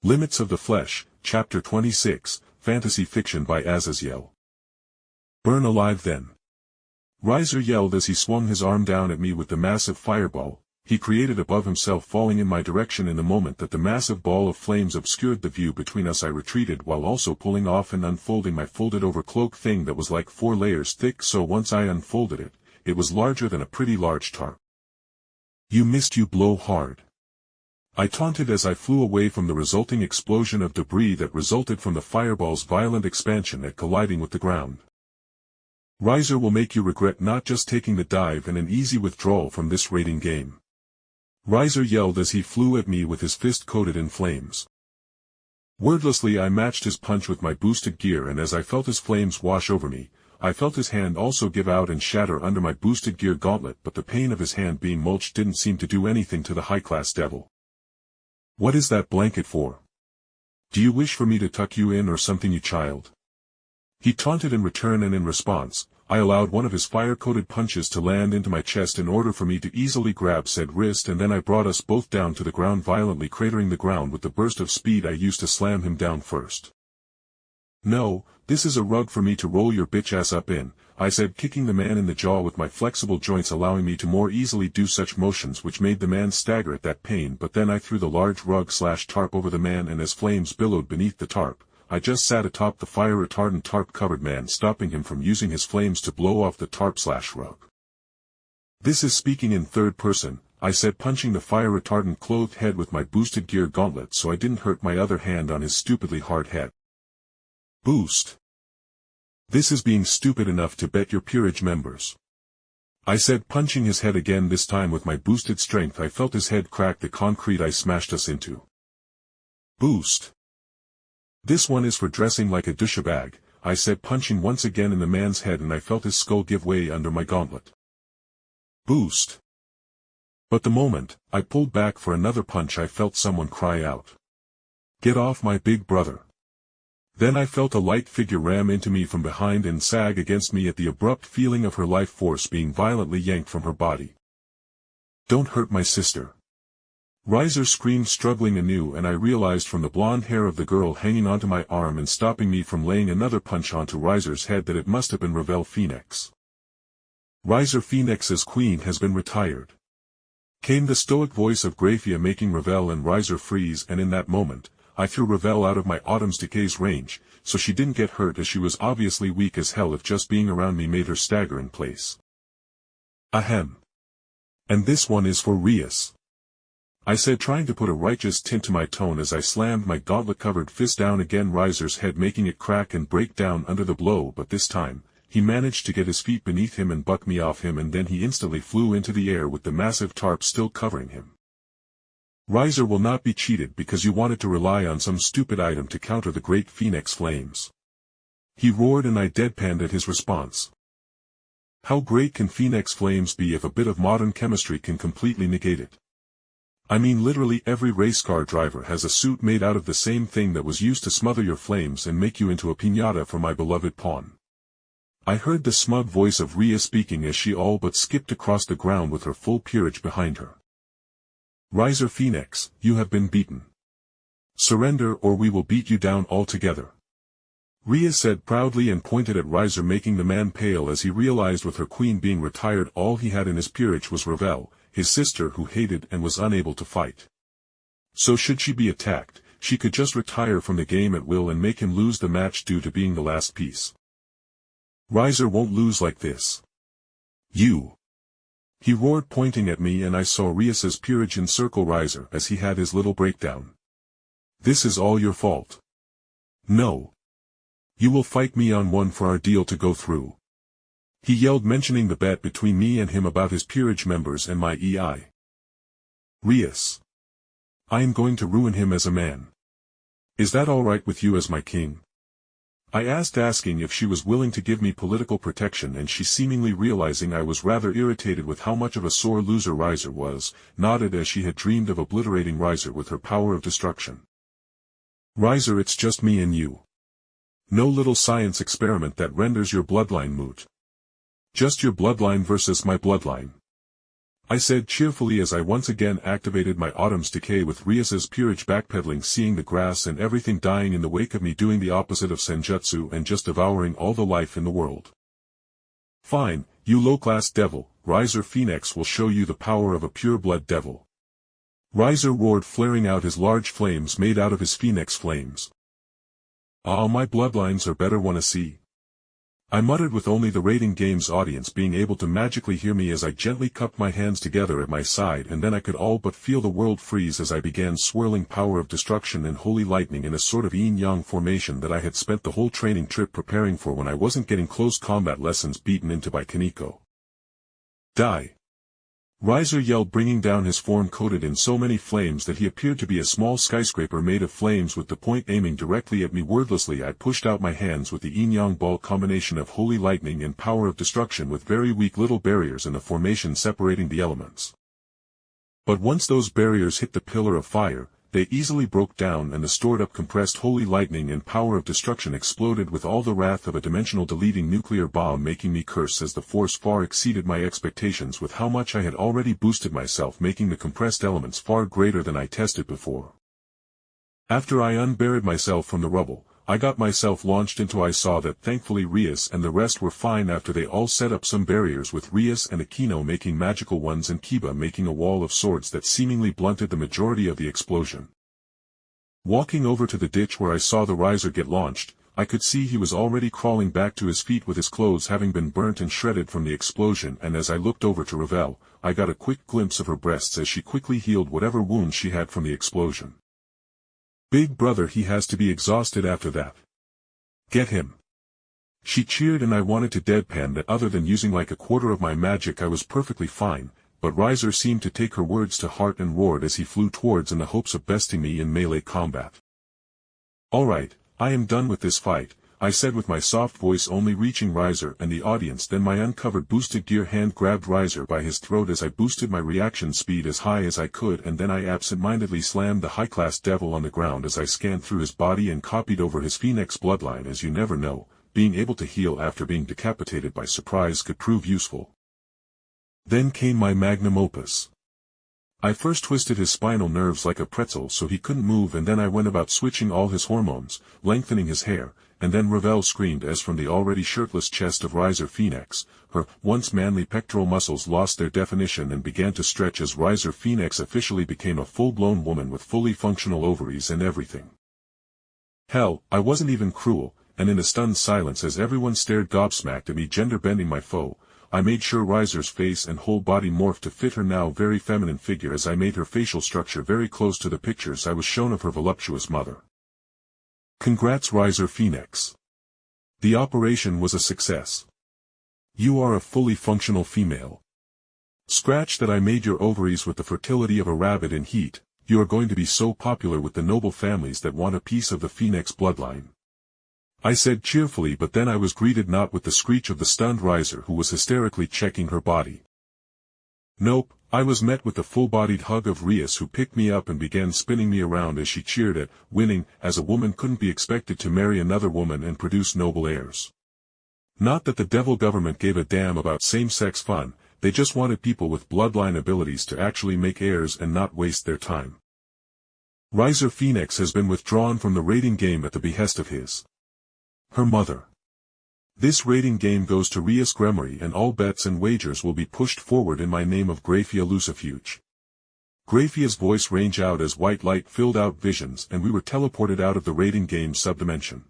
Limits of the Flesh, Chapter 26, Fantasy Fiction by Azazyel. Burn alive then. Riser yelled as he swung his arm down at me with the massive fireball. He created above himself, falling in my direction. In the moment that the massive ball of flames obscured the view between us, I retreated while also pulling off and unfolding my folded over cloak thing that was like 4 layers thick, so once I unfolded it, it was larger than a pretty large tarp. "You missed, you blow hard," I taunted as I flew away from the resulting explosion of debris that resulted from the fireball's violent expansion at colliding with the ground. Riser will make you regret not just taking the dive and an easy withdrawal from this raiding game. Riser yelled as he flew at me with his fist coated in flames. Wordlessly I matched his punch with my boosted gear, and as I felt his flames wash over me, I felt his hand also give out and shatter under my boosted gear gauntlet, but the pain of his hand being mulched didn't seem to do anything to the high-class devil. "What is that blanket for? Do you wish for me to tuck you in or something, you child?" He taunted in return, and in response, I allowed one of his fire-coated punches to land into my chest in order for me to easily grab said wrist, and then I brought us both down to the ground, violently cratering the ground with the burst of speed I used to slam him down first. "No, this is a rug for me to roll your bitch ass up in," I said, kicking the man in the jaw with my flexible joints, allowing me to more easily do such motions which made the man stagger at that pain. But then I threw the large rug/tarp over the man, and as flames billowed beneath the tarp, I just sat atop the fire-retardant tarp-covered man, stopping him from using his flames to blow off the tarp/rug. "This is speaking in third person," I said, punching the fire-retardant clothed head with my boosted gear gauntlet so I didn't hurt my other hand on his stupidly hard head. "Boost. This is being stupid enough to bet your peerage members," I said, punching his head again, this time with my boosted strength. I felt his head crack the concrete I smashed us into. "Boost. This one is for dressing like a douchebag," I said, punching once again in the man's head, and I felt his skull give way under my gauntlet. "Boost." But the moment I pulled back for another punch, I felt someone cry out, "Get off my big brother." Then I felt a light figure ram into me from behind and sag against me at the abrupt feeling of her life force being violently yanked from her body. "Don't hurt my sister," Riser screamed, struggling anew, and I realized from the blonde hair of the girl hanging onto my arm and stopping me from laying another punch onto Riser's head that it must have been Ravel Phoenix. "Riser Phoenix's queen has been retired," came the stoic voice of Graphia, making Ravel and Riser freeze, and in that moment, I threw Ravel out of my Autumn's Decay's range, so she didn't get hurt, as she was obviously weak as hell if just being around me made her stagger in place. "Ahem. And this one is for Rias," I said, trying to put a righteous tint to my tone as I slammed my gauntlet-covered fist down again Riser's head, making it crack and break down under the blow. But this time, he managed to get his feet beneath him and buck me off him, and then he instantly flew into the air with the massive tarp still covering him. "Riser will not be cheated because you wanted to rely on some stupid item to counter the great Phoenix flames," he roared, and I deadpanned at his response. How great can Phoenix flames be if a bit of modern chemistry can completely negate it? I mean, literally every race car driver has a suit made out of the same thing that was used to smother your flames and make you into a piñata for my beloved pawn. I heard the smug voice of Rhea speaking as she all but skipped across the ground with her full peerage behind her. "Riser Phoenix, you have been beaten. Surrender or we will beat you down altogether," Rhea said proudly, and pointed at Riser, making the man pale as he realized with her queen being retired all he had in his peerage was Ravel, his sister, who hated and was unable to fight. So should she be attacked, she could just retire from the game at will and make him lose the match due to being the last piece. "Riser won't lose like this. You," he roared, pointing at me, and I saw Rias's peerage encircle Riser as he had his little breakdown. "This is all your fault. No. You will fight me on one for our deal to go through," he yelled, mentioning the bet between me and him about his peerage members and my EI. "Rias. I am going to ruin him as a man. Is that all right with you as my king?" I asked, asking if she was willing to give me political protection, and she, seemingly realizing I was rather irritated with how much of a sore loser Riser was, nodded as she had dreamed of obliterating Riser with her power of destruction. "Riser, it's just me and you. No little science experiment that renders your bloodline moot. Just your bloodline versus my bloodline. I said cheerfully as I once again activated my Autumn's Decay with Rias's Peerage backpedaling, seeing the grass and everything dying in the wake of me, doing the opposite of Senjutsu and just devouring all the life in the world. Fine, you low-class devil, Riser Phoenix will show you the power of a pure-blood devil. Riser roared, flaring out his large flames made out of his phoenix flames. Ah, my bloodlines are better, wanna see? I muttered, with only the rating game's audience being able to magically hear me as I gently cupped my hands together at my side, and then I could all but feel the world freeze as I began swirling power of destruction and holy lightning in a sort of yin-yang formation that I had spent the whole training trip preparing for when I wasn't getting close combat lessons beaten into by Kaneko. Die! Riser yelled, bringing down his form coated in so many flames that he appeared to be a small skyscraper made of flames, with the point aiming directly at me. Wordlessly I pushed out my hands with the yin-yang ball combination of holy lightning and power of destruction, with very weak little barriers in the formation separating the elements. But once those barriers hit the pillar of fire, they easily broke down, and the stored-up compressed holy lightning and power of destruction exploded with all the wrath of a dimensional deleting nuclear bomb, making me curse as the force far exceeded my expectations with how much I had already boosted myself, making the compressed elements far greater than I tested before. After I unburied myself from the rubble, I got myself launched into. I saw that thankfully Rias and the rest were fine after they all set up some barriers, with Rias and Aquino making magical ones and Kiba making a wall of swords that seemingly blunted the majority of the explosion. Walking over to the ditch where I saw the Riser get launched, I could see he was already crawling back to his feet with his clothes having been burnt and shredded from the explosion, and as I looked over to Ravel, I got a quick glimpse of her breasts as she quickly healed whatever wounds she had from the explosion. Big brother, he has to be exhausted after that. Get him. She cheered, and I wanted to deadpan that other than using like a quarter of my magic I was perfectly fine, but Riser seemed to take her words to heart and roared as he flew towards in the hopes of besting me in melee combat. Alright, I am done with this fight, I said with my soft voice, only reaching Riser and the audience. Then my uncovered boosted gear hand grabbed Riser by his throat as I boosted my reaction speed as high as I could, and then I absent-mindedly slammed the high-class devil on the ground as I scanned through his body and copied over his phoenix bloodline. As you never know, being able to heal after being decapitated by surprise could prove useful. Then came my magnum opus. I first twisted his spinal nerves like a pretzel so he couldn't move, and then I went about switching all his hormones, lengthening his hair, and then Ravel screamed as from the already shirtless chest of Riser Phoenix, her once manly pectoral muscles lost their definition and began to stretch as Riser Phoenix officially became a full-blown woman with fully functional ovaries and everything. Hell, I wasn't even cruel, and in a stunned silence as everyone stared gobsmacked at me gender-bending my foe, I made sure Riser's face and whole body morphed to fit her now very feminine figure as I made her facial structure very close to the pictures I was shown of her voluptuous mother. Congrats, Riser Phoenix. The operation was a success. You are a fully functional female. Scratch that I made your ovaries with the fertility of a rabbit in heat, you are going to be so popular with the noble families that want a piece of the Phoenix bloodline. I said cheerfully, but then I was greeted not with the screech of the stunned Riser, who was hysterically checking her body. Nope, I was met with the full-bodied hug of Rias, who picked me up and began spinning me around as she cheered at winning, as a woman couldn't be expected to marry another woman and produce noble heirs. Not that the devil government gave a damn about same-sex fun, they just wanted people with bloodline abilities to actually make heirs and not waste their time. Riser Phoenix has been withdrawn from the rating game at the behest of her mother. This rating game goes to Rias Gremory, and all bets and wagers will be pushed forward in my name of Graphia Lucifuge. Graphia's voice rang out as white light filled out visions and we were teleported out of the rating game subdimension.